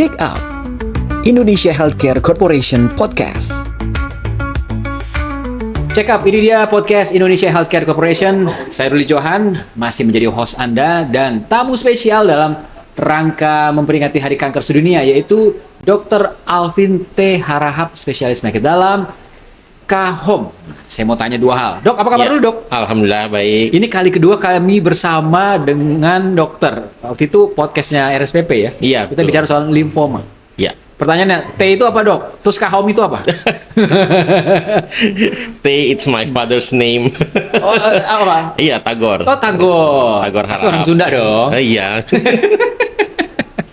Check out Indonesia Healthcare Corporation Podcast. Check up, ini dia podcast Indonesia Healthcare Corporation. Saya Ruli Johan, masih menjadi host Anda dan tamu spesial dalam rangka memperingati Hari Kanker Sedunia, yaitu Dr. Alvin T. Harahap, spesialis penyakit dalam, KHOM. Saya mau tanya dua hal. Dok, apa kabar dulu, Dok? Alhamdulillah baik. Ini kali kedua kami bersama dengan dokter. Waktu itu podcastnya RSPP ya? Iya, Kita betul. bicara soal limfoma. Ya. Pertanyaannya, T itu apa, Dok? Terus KHOM itu apa? T it's my father's name. Oh, apa? Iya, Tagor. Oh, Tagor. Tagor Pasti Harahap. orang Sunda dong. Iya.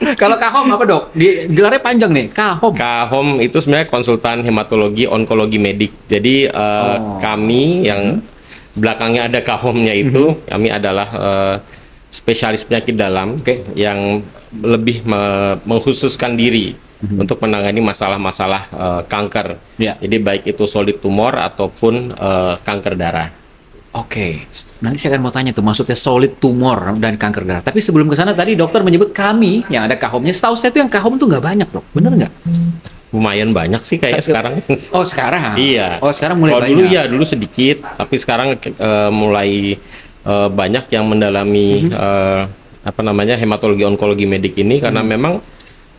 Kalau KHOM apa, Dok? Gelarnya panjang nih, KHOM. KHOM itu sebenarnya konsultan hematologi onkologi medik. Jadi kami yang belakangnya ada KHOM-nya itu, kami adalah spesialis penyakit dalam yang lebih mengkhususkan diri untuk menangani masalah-masalah kanker. Ya. Jadi baik itu solid tumor ataupun kanker darah. Oke, nanti saya akan mau tanya tuh, maksudnya solid tumor dan kanker darah. Tapi sebelum ke sana tadi dokter menyebut kami yang ada KHOM-nya. Setahu saya tuh yang KHOM tuh nggak banyak, Dok. Bener nggak? Lumayan banyak sih kayaknya sekarang. Oh, sekarang? Iya. Oh, sekarang mulai Kalau banyak. dulu ya, dulu sedikit, tapi sekarang mulai banyak yang mendalami hematologi onkologi medik ini karena memang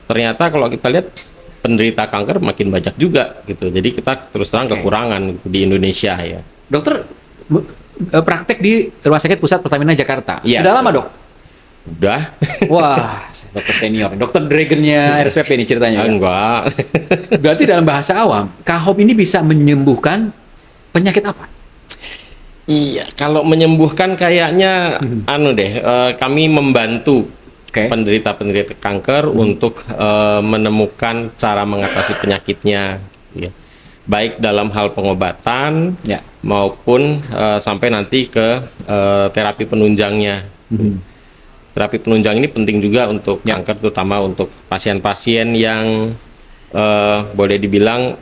ternyata kalau kita lihat penderita kanker makin banyak juga gitu. Jadi kita terus terang kekurangan di Indonesia ya. Dokter praktek di Rumah Sakit Pusat Pertamina Jakarta. Iya, Sudah lama, Dok? Udah. Wah, dokter senior. Dokter Dragon-nya RSPP nih ceritanya. Ya? Enggak. Berarti dalam bahasa awam, KHOM ini bisa menyembuhkan penyakit apa? Iya, kalau menyembuhkan kayaknya kami membantu penderita-penderita kanker untuk menemukan cara mengatasi penyakitnya, ya. Baik dalam hal pengobatan maupun sampai nanti ke terapi penunjangnya. Terapi penunjang ini penting juga untuk kanker, terutama untuk pasien-pasien yang boleh dibilang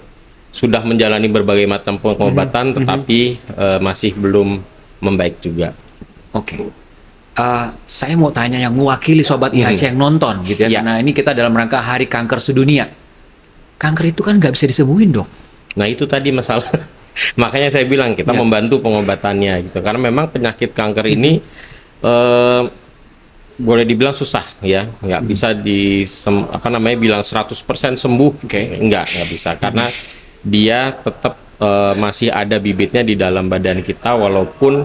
sudah menjalani berbagai macam pengobatan tetapi masih belum membaik juga. Oke. Saya mau tanya yang mewakili Sobat IHC yang nonton gitu ya. Karena ini kita dalam rangka Hari Kanker Sedunia. Kanker itu kan nggak bisa disembuhin, Dok. Nah itu tadi masalah. Makanya saya bilang kita membantu pengobatannya gitu. Karena memang penyakit kanker ini boleh dibilang susah ya. Nggak bisa bilang 100% sembuh. Nggak bisa. Karena dia tetap masih ada bibitnya di dalam badan kita walaupun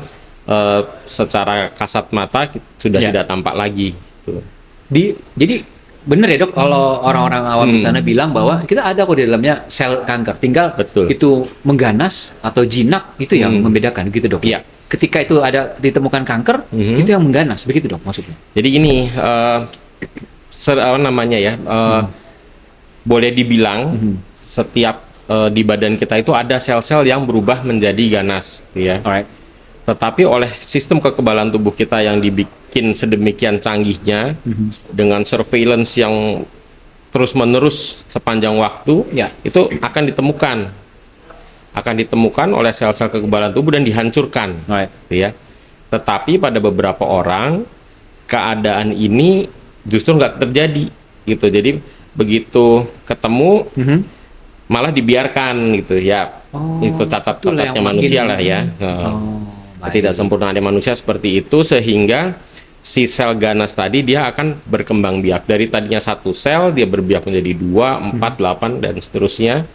secara kasat mata sudah tidak tampak lagi. Gitu. Jadi bener ya, Dok, kalau orang-orang awam di sana bilang bahwa kita ada kok di dalamnya sel kanker, tinggal itu mengganas atau jinak itu yang membedakan gitu, Dok. Iya. Ketika itu ada ditemukan kanker, itu yang mengganas, begitu, Dok, maksudnya. Jadi gini, boleh dibilang setiap di badan kita itu ada sel-sel yang berubah menjadi ganas, ya. Alright. Tetapi oleh sistem kekebalan tubuh kita yang dibikin sedemikian canggihnya dengan surveillance yang terus-menerus sepanjang waktu, itu akan ditemukan oleh sel-sel kekebalan tubuh dan dihancurkan, ya. Tetapi pada beberapa orang keadaan ini justru nggak terjadi, gitu. Jadi begitu ketemu malah dibiarkan, gitu ya. Itu cacat-cacatnya manusia lah ya. Ketidaksempurnaan manusia seperti itu, sehingga si sel ganas tadi dia akan berkembang biak dari tadinya satu sel dia berbiak menjadi 2, 4, 8 dan seterusnya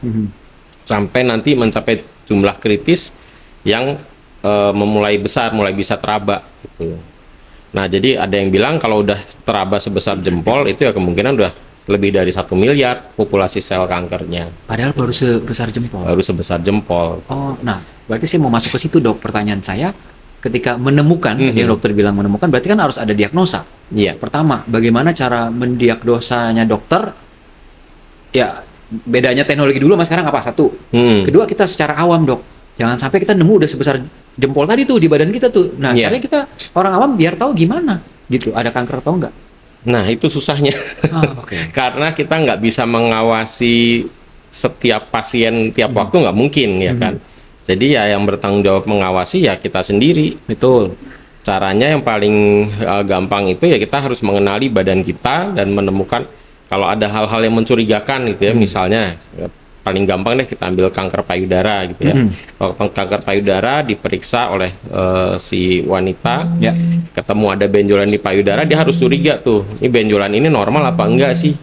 sampai nanti mencapai jumlah kritis yang mulai bisa teraba gitu. Nah jadi ada yang bilang kalau udah teraba sebesar jempol itu ya kemungkinan udah lebih dari 1 miliar populasi sel kankernya. Padahal baru sebesar jempol. Baru sebesar jempol. Oh, nah, berarti saya mau masuk ke situ, Dok. Pertanyaan saya, ketika menemukan, yang dokter bilang menemukan, berarti kan harus ada diagnosa. Iya. Pertama, bagaimana cara mendiagnosanya dokter? Ya, bedanya teknologi dulu sama sekarang apa? Satu. Kedua, kita secara awam, Dok. Jangan sampai kita nemu udah sebesar jempol tadi tuh di badan kita tuh. Nah, caranya kita orang awam biar tahu gimana gitu, ada kanker atau enggak. Nah itu susahnya. Karena kita nggak bisa mengawasi setiap pasien tiap waktu, nggak mungkin ya kan. Jadi ya yang bertanggung jawab mengawasi ya kita sendiri. Betul. Caranya yang paling gampang itu ya kita harus mengenali badan kita dan menemukan kalau ada hal-hal yang mencurigakan gitu ya, misalnya paling gampang deh kita ambil kanker payudara gitu ya. Kalau kanker payudara diperiksa oleh si wanita, ketemu ada benjolan di payudara, dia harus curiga tuh, ini benjolan ini normal apa enggak sih?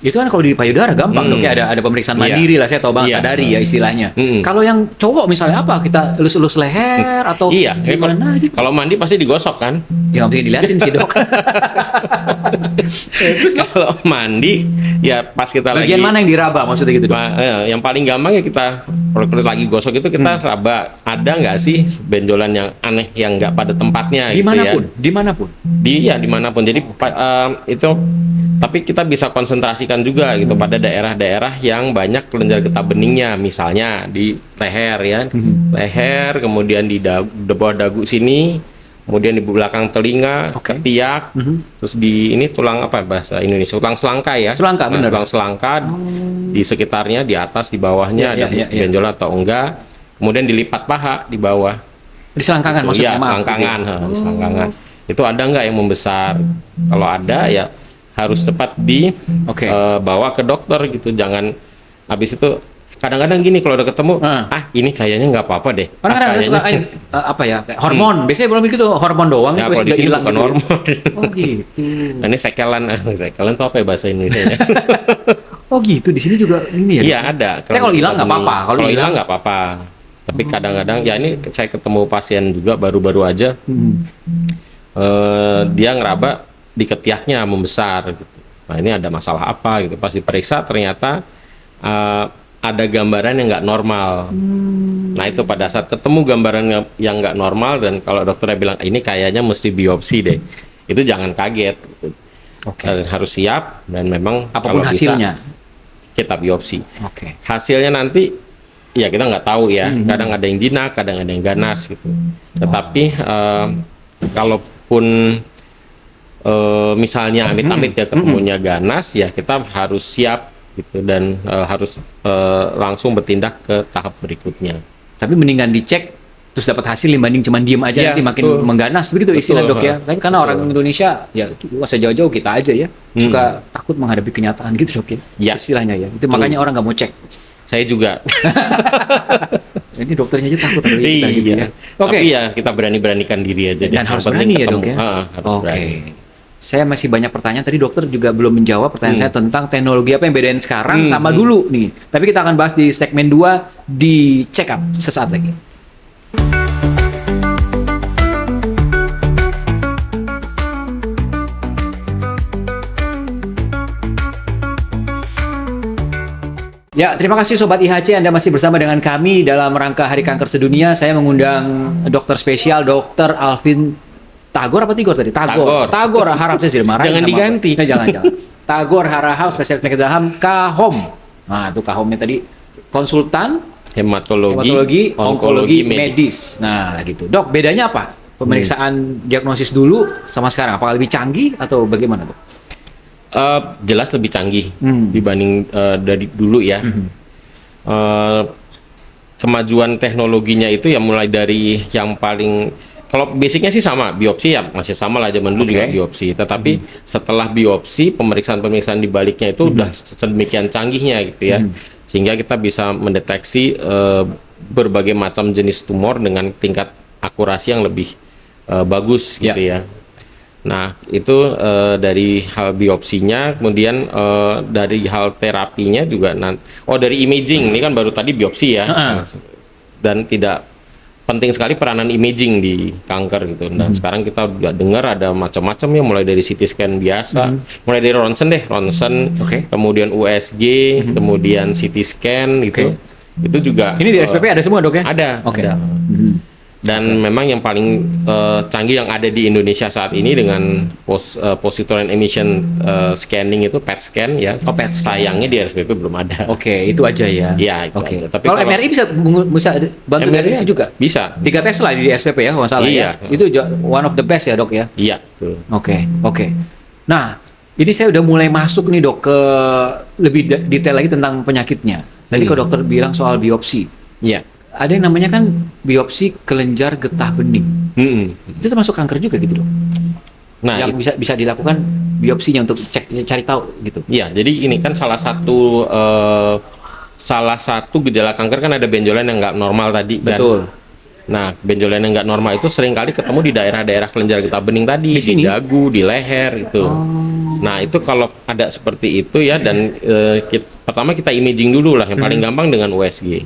Itu kan kalau di payudara gampang dok ya, ada pemeriksaan mandiri lah, saya tahu banget, sadari ya istilahnya. Kalau yang cowok misalnya apa, kita elus-elus leher atau gimana gitu? Kalau mandi pasti digosok kan? Ya nggak mungkin diliatin sih dok. Terus kalau mandi ya pas kita bagian mana yang diraba maksudnya gitu dok? Yang paling gampang ya kita kalau lagi gosok itu kita raba, ada nggak sih benjolan yang aneh yang nggak pada tempatnya Dimanapun, gitu ya. Dimanapun. Jadi itu, tapi kita bisa konsentrasikan juga gitu pada daerah-daerah yang banyak kelenjar getah beningnya, misalnya di leher ya, leher, kemudian di bawah dagu sini, kemudian di belakang telinga, ketiak, terus di ini tulang apa bahasa Indonesia, tulang selangka ya, benar. Tulang selangka di sekitarnya, di atas, di bawahnya ada benjolan atau enggak, kemudian dilipat paha di bawah, di selangkangan maksudnya. Selangkangan, di selangkangan itu ada nggak yang membesar? Kalau ada ya harus cepat bawa ke dokter gitu, jangan habis itu. Kadang-kadang gini kalau udah ketemu, ini kayaknya nggak apa-apa deh. Kadang-kadang suka apa ya, kayak hormon. Biasanya belum gitu, hormon doang. Ya, kalau di sini bukan gitu hormon. Oh gitu. Ini sekelan itu apa ya bahasa Indonesia? Oh gitu, di sini juga ini ya? Iya ada. Tapi kalau hilang nggak apa-apa. Kalau hilang nggak apa-apa. Tapi kadang-kadang ya ini saya ketemu pasien juga baru-baru aja, dia ngeraba di ketiaknya membesar. Gitu. Nah ini ada masalah apa gitu? Pas diperiksa ternyata ada gambaran yang nggak normal. Nah itu pada saat ketemu gambaran yang nggak normal, dan kalau dokternya bilang ini kayaknya mesti biopsi deh, itu jangan kaget. Harus siap, dan memang apapun hasilnya kita biopsi. Hasilnya nanti ya kita nggak tahu ya. Kadang ada yang jinak, kadang ada yang ganas gitu. Tetapi kalaupun misalnya amit-amit ya ketemunya ganas, ya kita harus siap gitu, dan harus langsung bertindak ke tahap berikutnya. Tapi mendingan dicek terus dapat hasil dibanding cuma diem aja nanti makin mengganas, begitu istilah dok ya. Tapi karena orang Indonesia ya usah jauh-jauh kita aja ya suka takut menghadapi kenyataan gitu dok ya. Istilahnya ya. Itu makanya orang nggak mau cek. Saya juga. Ini dokternya aja takut gitu ya. Tapi ya kita berani-beranikan diri aja. Dan harus berani ya dok ya. Harus berani. Saya masih banyak pertanyaan. Tadi dokter juga belum menjawab pertanyaan saya tentang teknologi apa yang bedain sekarang sama dulu nih. Tapi kita akan bahas di segmen 2 di check up sesaat lagi. Ya, terima kasih Sobat IHC, Anda masih bersama dengan kami dalam rangka Hari Kanker Sedunia. Saya mengundang dokter spesial, Dr. Alvin Tagor apa Tigor tadi? Tagor harap saya marahin. Jangan diganti. Jangan. Tagor Harahap, spesialis penyakit dalam Kahom. Nah, itu Kahomnya tadi konsultan hematologi, onkologi medis. Nah, gitu. Dok, bedanya apa? Pemeriksaan diagnosis dulu sama sekarang, apakah lebih canggih atau bagaimana, Dok? Jelas lebih canggih dibanding dari dulu ya. Kemajuan teknologinya itu ya mulai dari yang paling, kalau basicnya sih sama, biopsi ya masih sama lah, zaman dulu juga biopsi. Tetapi setelah biopsi, pemeriksaan-pemeriksaan di baliknya itu udah sedemikian canggihnya gitu ya. Sehingga kita bisa mendeteksi berbagai macam jenis tumor dengan tingkat akurasi yang lebih bagus gitu ya. Nah itu dari hal biopsinya, kemudian dari hal terapinya juga. Dari imaging, ini kan baru tadi biopsi ya. Dan tidak penting sekali peranan imaging di kanker gitu. Dan sekarang kita udah dengar ada macam-macam ya, mulai dari CT scan biasa, mulai dari ronsen, kemudian USG, kemudian CT scan gitu. Itu juga. Ini di SPP ada semua dok ya? Ada. Ada. Dan memang yang paling canggih yang ada di Indonesia saat ini dengan positron emission scanning itu PET scan ya. PET scan. Sayangnya di RSPP belum ada. Itu aja ya. Iya, itu aja. Tapi kalau MRI bisa bantu dari sini juga? Bisa. 3 tes lah di SPP ya, kalau salah ya. Itu one of the best ya dok ya? Iya, betul. Oke. Nah, ini saya udah mulai masuk nih dok ke lebih detail lagi tentang penyakitnya. Tadi kalau dokter bilang soal biopsi. Iya. Ada yang namanya kan biopsi kelenjar getah bening. Itu termasuk kanker juga gitu dok? Nah, yang bisa dilakukan biopsinya untuk cari tahu gitu. Iya, jadi ini kan salah satu gejala kanker kan ada benjolan yang nggak normal tadi kan. Betul. Nah, benjolan yang nggak normal itu seringkali ketemu di daerah-daerah kelenjar getah bening tadi, Di sini? dagu, di leher itu. Nah, itu kalau ada seperti itu ya, dan pertama kita imaging dulu lah, yang paling gampang dengan USG.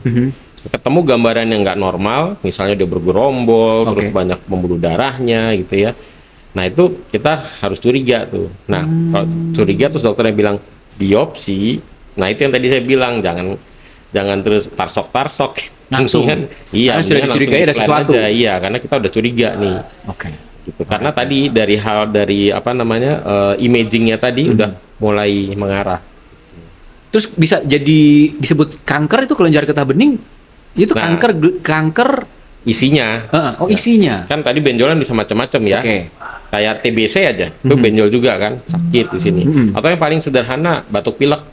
Ketemu gambaran yang nggak normal, misalnya dia bergerombol, terus banyak pembuluh darahnya gitu ya. Nah, itu kita harus curiga tuh. Nah, kalau curiga terus dokternya bilang biopsi, nah itu yang tadi saya bilang, jangan terus tarsok Langsung. Iya, Karena sudah dicurigai ada sesuatu. aja. Iya, karena kita udah curiga nih. Oke. Gitu. Karena tadi dari apa namanya imagingnya tadi udah mulai mengarah. Terus bisa jadi disebut kanker itu kelenjar getah bening? Itu Nah. kanker Isinya. isinya. Kan tadi benjolan bisa macam-macam ya. Oke. Kayak TBC aja, itu benjol juga kan, sakit di sini. Atau yang paling sederhana, batuk pilek.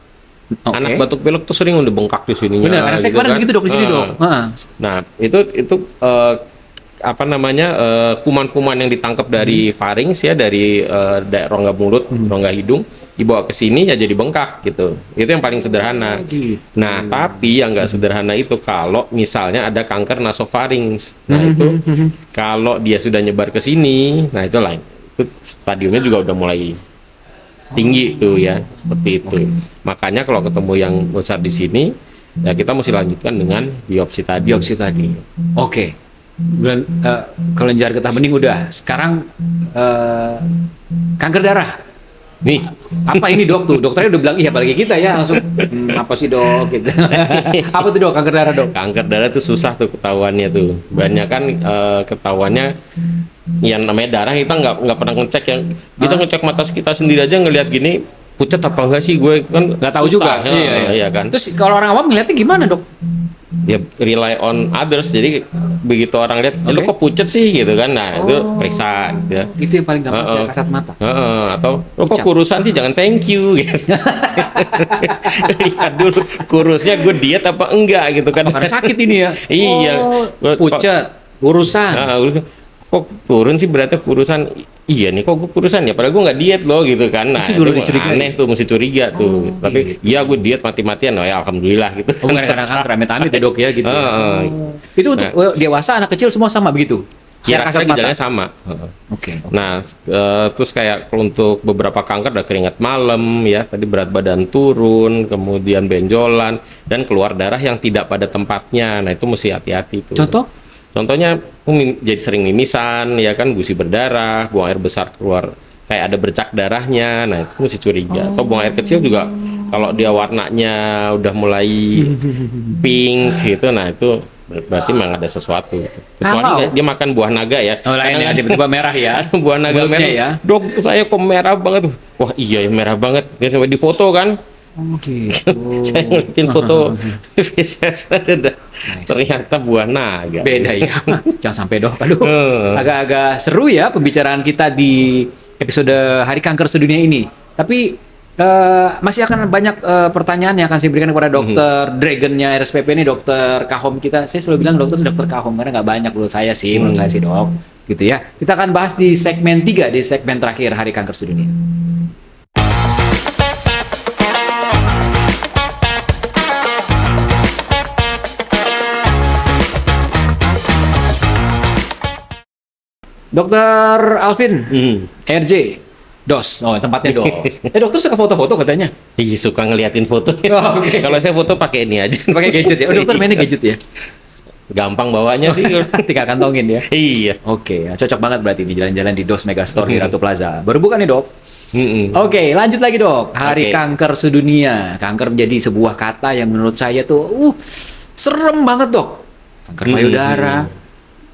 Oke. Anak batuk pilek tuh sering udah bengkak di sininya. Benar, anak saya kemarin begitu dok di sini dok. Nah, itu apa namanya kuman-kuman yang ditangkap dari farinx ya, dari rongga mulut, rongga hidung, dibawa ke sini ya jadi bengkak gitu. Itu yang paling sederhana. Gitu. Nah, tapi yang nggak sederhana itu kalau misalnya ada kanker nasofarinx. Nah, itu kalau dia sudah nyebar ke sini, nah itu lain. Itu stadiumnya juga udah mulai tinggi tuh ya, seperti itu. Makanya kalau ketemu yang besar di sini, ya kita mesti lanjutkan dengan biopsi tadi. Biopsi tadi. Oke. Bulan kelenjar getah bening udah. Sekarang kanker darah. Nih, Apa ini dok tuh? Dokternya udah bilang iya apalagi kita ya langsung apa sih dok gitu. Apa tuh dok kanker darah dok? kanker darah tuh susah tuh ketahuannya tuh. Banyak kan ketahuannya yang namanya darah, kita nggak pernah ngecek, yang kita ngecek mata kita sendiri aja ngelihat gini pucat apa enggak sih, gue kan Nggak tahu susah. juga. Iya kan. Terus kalau orang awam ngeliatnya gimana dok? Ya rely on others, jadi begitu orang lihat lu kok pucat sih gitu kan, nah itu periksa gitu ya. Itu yang paling gampang saya kasat mata. Atau lu kok kurusan sih, jangan thank you gitu. Lihat dulu kurusnya, gue diet apa enggak gitu kan. Karena sakit ini ya. Iya. Pucat, urusan. Kok turun sih, berarti kurusan. Iya nih, kok gue kurusan ya, padahal gue nggak diet loh gitu kan. Nah, Itu dulu itu dicurigai. aneh tuh, mesti curiga tuh. Tapi iya gue diet mati-matian, oh ya alhamdulillah gitu. Oh, kadang-kadang kan amit-amit ya dok ya gitu. Itu untuk dewasa, anak kecil semua sama begitu. Secara kasat Kira-kira mata. gejalanya sama. Oke. Nah, terus kayak untuk beberapa kanker ada keringat malam ya, tadi berat badan turun, kemudian benjolan, dan keluar darah yang tidak pada tempatnya. Nah, itu mesti hati-hati tuh. Contohnya jadi sering mimisan ya kan, gusi berdarah, buang air besar keluar kayak ada bercak darahnya. Nah, itu mesti curiga. Atau buang air kecil juga kalau dia warnanya udah mulai pink gitu, nah itu berarti memang ada sesuatu. Kecuali dia makan buah naga ya. Oh, lain ya, tiba-tiba merah ya. Buah naga merah. Ya. Dok, saya kok merah banget. Wah, iya ya, merah banget. Dia sampai di foto kan. Saya ngeliatin foto ternyata buah naga. Beda ya. Jangan sampai dong. Aduh, agak-agak seru ya pembicaraan kita di episode Hari Kanker Sedunia ini. Tapi masih akan banyak pertanyaan yang akan saya berikan kepada dokter Dragonnya RSPP ini, dokter Kahom kita. Saya selalu bilang dokter itu dokter Kahom karena nggak banyak menurut saya sih dok. Gitu ya. Kita akan bahas di segmen 3, di segmen terakhir Hari Kanker Sedunia. Dokter Alvin, RJ, DOS, tempatnya DOS. Dokter suka foto-foto katanya? Iya, suka ngeliatin foto. Kalau saya foto pakai ini aja. Pakai gadget ya? Dokter mainnya gadget ya? Gampang bawanya sih. Tinggal kantongin ya? Iya. Oke, cocok banget berarti ini jalan-jalan di DOS Megastore di Ratu Plaza. Baru buka nih dok? Oke, lanjut lagi dok. Hari Kanker Sedunia. Kanker menjadi sebuah kata yang menurut saya tuh serem banget dok. Kanker payudara,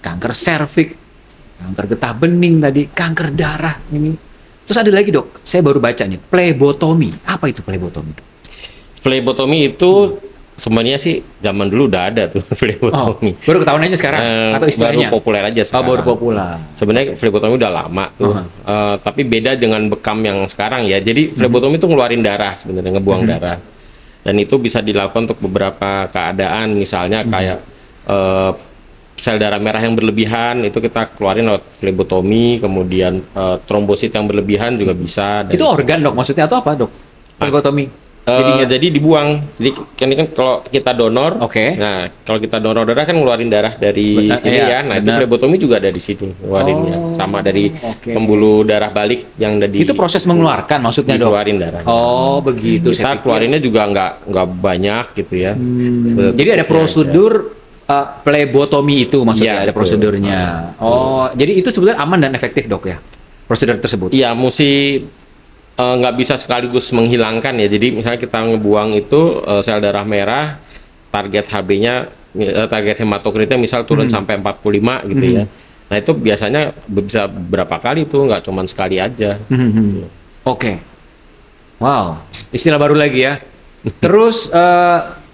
kanker serviks, kanker getah bening tadi, kanker darah ini. Terus ada lagi dok, saya baru baca nih, plebotomi. Apa itu plebotomi dok? Plebotomi itu sebenarnya sih zaman dulu udah ada tuh flebotomi. Baru ketahuan aja sekarang atau istilahnya? Baru populer aja sekarang. Baru populer. Sebenarnya flebotomi udah lama tuh. Tapi beda dengan bekam yang sekarang ya. Jadi flebotomi itu ngeluarin darah sebenarnya, ngebuang darah. Dan itu bisa dilakukan untuk beberapa keadaan, misalnya kayak sel darah merah yang berlebihan itu kita keluarin lewat flebotomi, kemudian trombosit yang berlebihan juga bisa. Itu organ dok, maksudnya atau apa dok? Flebotomi. Jadi dibuang. Jadi kan kalau kita donor, Oke. nah kalau kita donor darah kan ngeluarin darah dari sini iya, ya. Nah itu benar. flebotomi juga ada di sini ngeluarinnya, sama dari oke. pembuluh darah balik yang ada di. Itu proses mengeluarkan maksudnya dok? Dikeluarin darahnya. Oh begitu. Kita saya pikir. keluarinnya juga nggak banyak gitu ya. Jadi ada prosedur plebotomi itu maksudnya, Iya, ada prosedurnya. Oh, jadi itu sebenarnya aman dan efektif dok ya, prosedur tersebut. Iya, mesti nggak bisa sekaligus menghilangkan ya. Jadi misalnya kita ngebuang itu sel darah merah, target HB-nya, target hematokritnya misal turun sampai 45 gitu ya. Nah itu biasanya bisa berapa kali tuh, nggak cuma sekali aja. Oke. Wow, istilah baru lagi ya. Terus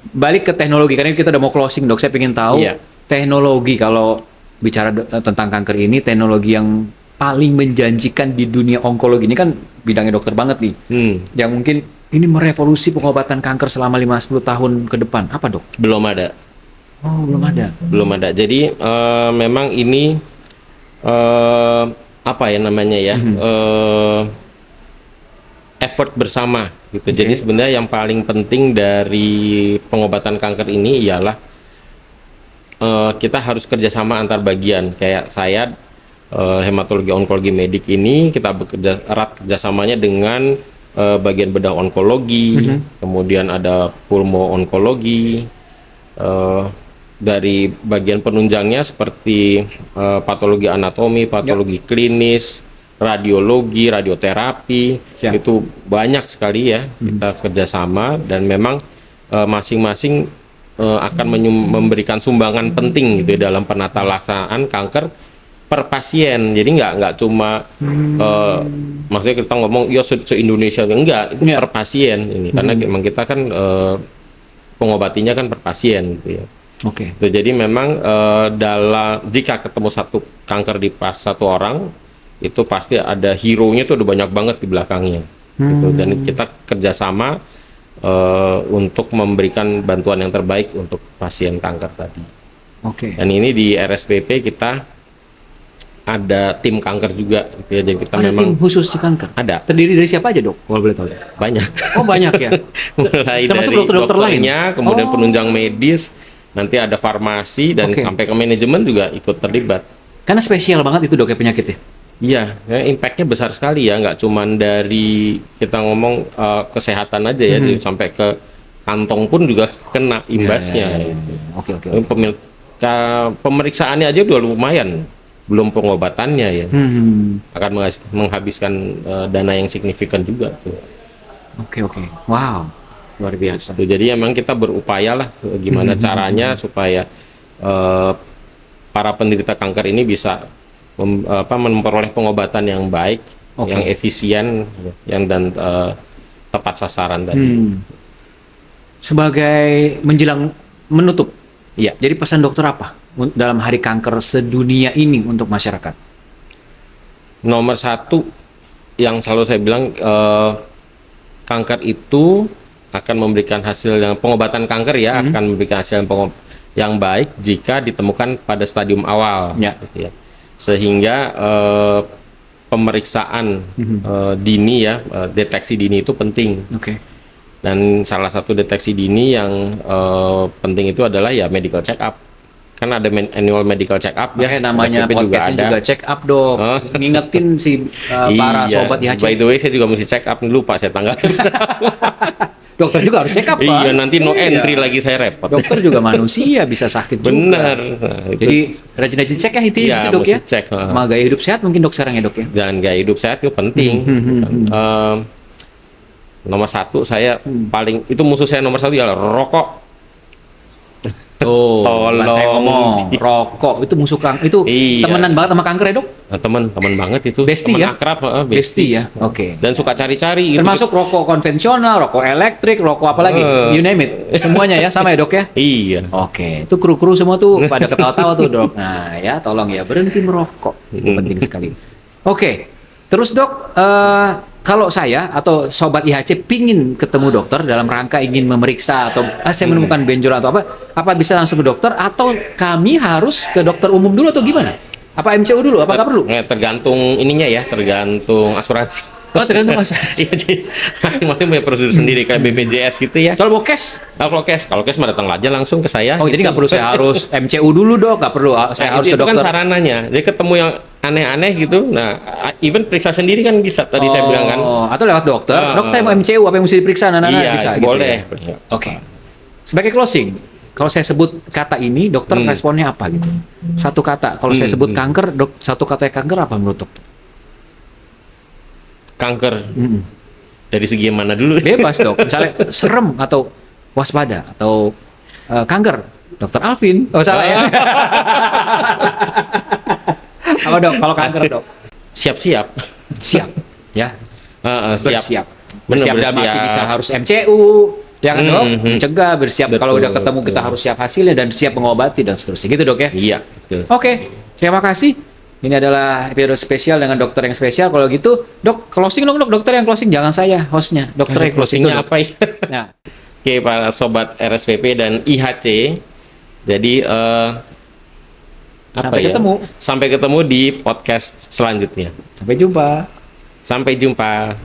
balik ke teknologi, karena kita udah mau closing dok. Saya ingin tahu Iya. teknologi, kalau bicara tentang kanker ini, teknologi yang paling menjanjikan di dunia onkologi ini kan bidangnya dokter banget nih. Yang mungkin ini merevolusi pengobatan kanker selama 5-10 tahun ke depan. Apa dok? Belum ada. Oh, belum ada. Belum ada. Jadi memang ini apa ya namanya ya? Effort bersama gitu. Jadi sebenarnya yang paling penting dari pengobatan kanker ini ialah kita harus kerjasama antar bagian. Kayak saya hematologi onkologi medik ini kita bekerja erat kerjasamanya dengan bagian bedah onkologi, kemudian ada pulmo onkologi, dari bagian penunjangnya seperti patologi anatomi, patologi klinis, radiologi, radioterapi. Siap. Itu banyak sekali ya kita kerjasama, dan memang masing-masing akan memberikan sumbangan penting gitu ya dalam penata laksanaan kanker per pasien. Jadi nggak cuma maksudnya kita ngomong ya se-Indonesia, enggak, itu per pasien ini, karena memang kita kan pengobatinya kan per pasien gitu ya. Oke. Jadi memang jika ketemu satu kanker di pas satu orang, itu pasti ada hero-nya tuh udah banyak banget di belakangnya gitu. Dan kita kerjasama untuk memberikan bantuan yang terbaik untuk pasien kanker tadi. Oke. Dan ini di RSPP kita ada tim kanker juga gitu ya. Jadi kita Ada memang tim khusus di kanker? ada Terdiri dari siapa aja dok? Kalau boleh tahu. banyak. Oh banyak ya? Mulai Termasuk dari dokter-dokter lain? dokternya, kemudian Oh. penunjang medis, nanti ada farmasi, dan Oke. sampai ke manajemen juga ikut terlibat. Karena spesial banget itu dok ya penyakitnya. Iya, ya, impact-nya besar sekali ya, nggak cuman dari kita ngomong kesehatan aja ya, jadi sampai ke kantong pun juga kena imbasnya. Ya. Oke. Pemeriksaannya aja udah lumayan, belum pengobatannya ya, akan menghabiskan dana yang signifikan juga tuh. Oke. Wow, luar biasa. Tuh, jadi emang kita berupaya lah gimana caranya supaya para penderita kanker ini bisa memperoleh pengobatan yang baik, yang efisien, dan tepat sasaran tadi. Sebagai menjelang menutup, Iya. jadi pesan dokter apa dalam hari kanker sedunia ini untuk masyarakat? Nomor satu yang selalu saya bilang, kanker itu akan memberikan hasil yang pengobatan kanker ya, akan memberikan hasil yang baik jika ditemukan pada stadium awal. Ya. Gitu ya. Sehingga pemeriksaan dini ya, deteksi dini itu penting. Oke. Dan salah satu deteksi dini yang penting itu adalah ya medical check up. Kan ada annual medical check up ya. Makanya namanya RSPP podcastnya juga check up dok. Ngingetin si para Iya. sobat IHC. By the way, saya juga mesti check up, lupa saya tanggal. Dokter juga harus check up, Pak. Iya, nanti no Iya. entry lagi, saya repot. Dokter juga manusia, bisa sakit juga. Benar. Nah, itu. Jadi rajin-rajin cek ya itu Iya, gitu, dok mesti ya. cek, Sama gaya hidup sehat mungkin dok sekarang ya dok ya. Dan gaya hidup sehat itu penting. Nomor satu saya paling itu musuh saya nomor satu adalah rokok. Tuh, bukan saya Tolong. ngomong rokok itu musuh itu Iya. temenan banget sama kanker ya dok. Nah, teman banget itu. Bestie Teman ya? akrab, Bestie besties. ya. Oke. Dan suka cari-cari gitu. Termasuk rokok konvensional, rokok elektrik, rokok apa lagi? You name it. Semuanya ya sama ya dok ya. Iya. Oke, itu kru-kru semua tuh pada ketawa-tawa tuh dok. Nah ya tolong ya berhenti merokok, itu penting sekali. Oke, terus dok kalau saya atau sobat IHC pingin ketemu dokter dalam rangka ingin memeriksa atau saya menemukan benjolan atau apa bisa langsung ke dokter atau kami harus ke dokter umum dulu atau gimana? Apa MCU dulu? Apa nggak perlu? Tergantung ininya ya, tergantung asuransi. Oh, tergantung asuransi. Iya, jadi masing-masing punya prosedur sendiri kayak BPJS gitu ya. Soal bokes? Kalau cash mah datang aja langsung ke saya. Oh, gitu. jadi nggak perlu saya harus MCU dulu dok, nggak perlu saya harus ke itu dokter. kan sarananya. Jadi ketemu yang aneh-aneh gitu. Nah, even periksa sendiri kan bisa. Tadi saya bilang kan. Atau lewat dokter. Dok, saya mau MCU, apa yang mesti diperiksa? Iya, bisa. boleh. Gitu ya? Oke. Sebagai closing, kalau saya sebut kata ini, dokter responnya apa gitu? Satu kata. Kalau saya sebut kanker, satu kata kanker apa menurut dokter? Kanker. Dari segi yang mana dulu? Bebas dok. Misalnya serem atau waspada atau kanker. Dokter Alvin. Oh salah ya. Apa dok? Kalau kanker dok? Siap-siap. Siap. Ya. Bersiap. Bener, Bersiap dalam arti bersiap. bisa harus MCU. Ya kan dok? Mencegah, bersiap. Kalau udah ketemu kita harus siap hasilnya dan siap mengobati dan seterusnya. Gitu dok ya? Iya. Betul. Oke. Terima kasih. Ini adalah episode spesial dengan dokter yang spesial. Kalau gitu, dok, closing dong, dok. Dokter yang closing, jangan saya, hostnya. Dokter yang closing Closingnya dulu, apa ya? Nah, Oke, para sobat RSVP dan IHC. Jadi Sampai ketemu. Sampai ketemu di podcast selanjutnya. sampai jumpa. Sampai jumpa.